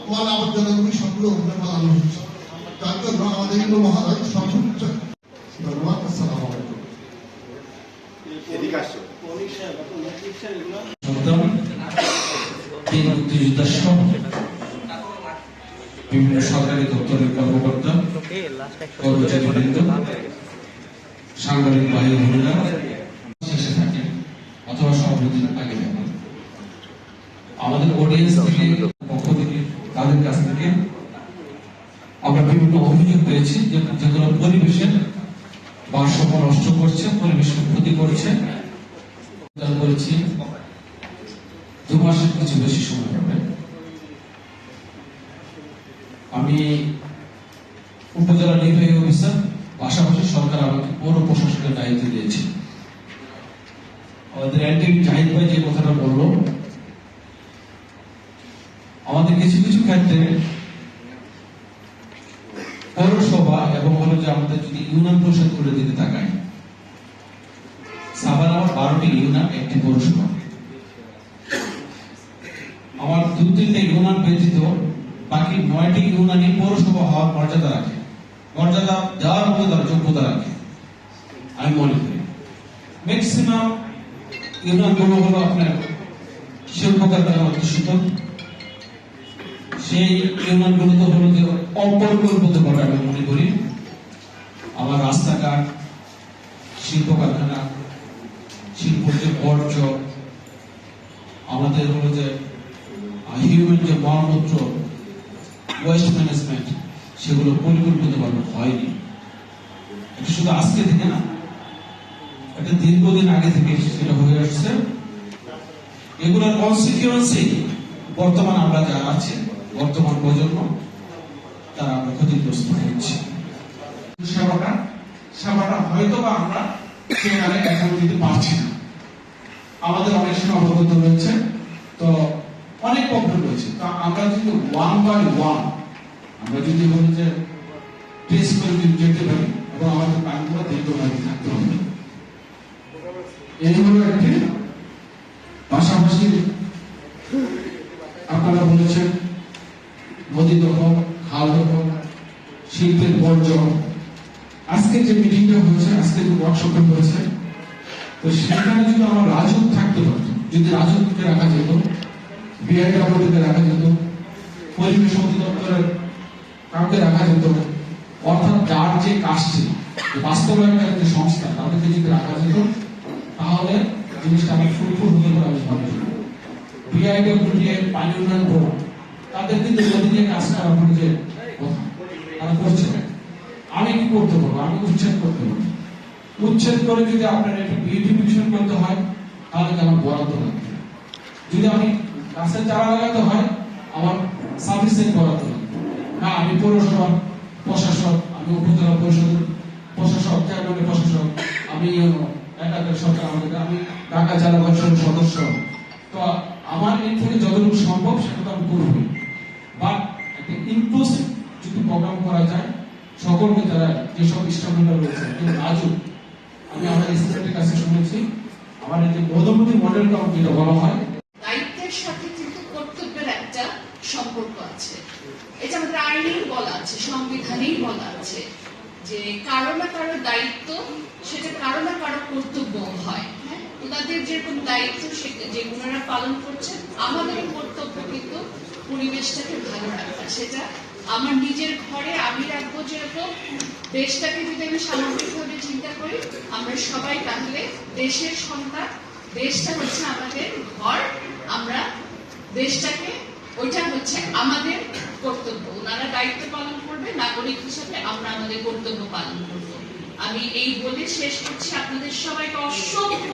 ওয়াল আবর্জনাগুলি সবগুলো ওখানে ফেলানো হচ্ছে। তার জন্য আমাদের হিন্দু মহারাজ সর্বোচ্চ ধন্যবাদ। আসসালামু আলাইকুম। বিভিন্ন সরকারি দপ্তরের কর্মকর্তা, কর্মচারীবৃন্দ, সাংবাদিক ভাই বোনেরা শেষে থাকে অথবা সভাপতির আগে থাকে। আমাদের অডিয়েন্স থেকে পক্ষ থেকে তাদের কাছ থেকে আমরা বিভিন্ন অভিযোগ পেয়েছি যেগুলো পরিবেশের ভারসাম্য নষ্ট করছে, পরিবেশের ক্ষতি করছে। করেছি 2 মাসের কিছু বেশি সময় হবে। আমি উপজেলা নির্বাহী অফিসার, পাশাপাশি সরকার আমাকে পৌর প্রশাসনের দায়িত্ব দিয়েছে। আমাদের অ্যান্টিক জাহিদ ভাই যে কথাটা বললো, আমাদের কিছু কিছু ক্ষেত্রে পৌরসভা এবং হলো যে আমাদের যদি ইউনিয়ন পরিষদ করে দিতে তাকায়, সাভার আমার 12টি ইউনিয়ন, একটি পৌরসভা। আমার 2-3টে ইউনিয়ন ব্যতীত বাকি 9টি ইউনিয়নই পৌরসভা হওয়ার মর্যাদা রাখে, মর্যাদা দেওয়ার মতো তার যোগ্যতা রাখে। আমি মনে করি ম্যাক্সিমাম ইউনিয়নগুলো হলো আপনার শিল্পকার দ্বারা অধ্যুষিত। সেই ইউনিয়নগুলোতে হলো যে অপরিকল্পিত ঘটে আমি মনে করি। আমার রাস্তাঘাট, শিল্প কারখানা, শিল্পের যে বর্জ্য, আমাদের হলো যে হিউম্যান যে মলমূত্র, ওয়েস্ট ম্যানেজমেন্ট, সেগুলো পরিকল্পিতভাবে হয়নি। এটা শুধু আজকে থেকে না, এটা দীর্ঘদিন আগে থেকে সেটা হয়ে আসছে। এগুলোর কনসিকুয়েন্সে বর্তমান আমরা যারা আছি, বর্তমান প্রজন্ম, তারা আমরা ক্ষতিগ্রস্ত হচ্ছে। সেবাটা হয়তো বা আমরা সেখানে এখন দিতে পারছি না। আমাদের অনেক সীমাবদ্ধতা রয়েছে, তো অনেক প্রবলেম রয়েছে। তা আমরা যদি 1 by 1 আমরা যদি বলি যে ট্রেস করে যদি যেতে পারি এবং আমাদের প্ল্যানগুলো দীর্ঘমেয়াদী থাকতে হবে। এই হলো একটি। পাশাপাশি আপনারা বলেছেন নদী দখল, খাল দখল, শিল্পের বর্জ্য। আজকে যে মিটিংটা হয়েছে, আজকে যে ওয়ার্কশপটা হয়েছে, তো সেখানে যদি আমার রাজুক থাকতে পারত, যদি রাজুককে রাখা যেত, বিআইডব্লিউকে রাখা যেত, পরিবেশ অধিদপ্তরের কাউকে রাখা যেত, অর্থাৎ যার যে কাজ ছিল, বাস্তবায়নকারী যে সংস্থা, তাদেরকে যদি রাখা যেত, তাহলে জিনিসটা আমার ফুলফুল হতে পারে আমি ভাবি। বিআইডব্লিউ এর পানি উন্নয়ন বোর্ড, তাদের কিন্তু নদী নিয়ে কাজ করা হলো যে কথা তারা করছে। আমি কি করতে পারবো? আমি উচ্ছেদ করতে পারবো। উচ্ছেদ করে যদি আপনার একটা বিউটিফিকেশন করতে হয়, তাহলে আমার বরাদ্দ লাগবে। যদি আমি গাছের চারা লাগাতে হয়, আমার সার্ভিসের বরাদ্দ লাগবে। না, আমি পৌরসভার প্রশাসক, আমি উপজেলা পরিষদের প্রশাসক, চেয়ারম্যানের প্রশাসক, আমি একাধিক সরকার, আমি ঢাকা জেলা পরিষদের সদস্য। তো আমার এর থেকে যতটুকু সম্ভব সেটা তো আমি করবই। বাট একটা ইনক্লুসিভ যদি প্রোগ্রাম করা যায়, সকলকে যারা যেসব স্টেকহোল্ডার রয়েছে, রাজু, আমি আমার স্টুডেন্টের কাছে শুনেছি, আমার এই যে মধুমতি মডেল টাউন যেটা বলা হয়, দায়িত্বের সাথে কিন্তু কর্তব্যের একটা সম্পর্ক আছে। এটা আমাদের আইনেই বলা আছে, সংবিধানেই বলা আছে যে কারো না কারো দায়িত্ব, সেটা কারো না কারো কর্তব্য হয়। ওনাদের যেরকম দায়িত্ব যে ওনারা পালন করছেন, আমাদের কর্তব্য কিন্তু পরিবেশটাকে ভালো রাখা। সেটা আমার নিজের ঘরে আমি রাখবো, যেরকম দেশটাকে যদি আমি সামগ্রিকভাবে চিন্তা করি, আমরা সবাই তাহলে দেশের সন্তান। দেশটা হচ্ছে আমাদের ঘর, আমরা দেশটাকে, ওইটা হচ্ছে আমাদের কর্তব্য। ওনারা দায়িত্ব পালন করবে, নাগরিক হিসেবে আমরা আমাদের কর্তব্য পালন করবো। আমি এই বলে শেষ করছি। আপনাদের সবাইকে অসংখ্য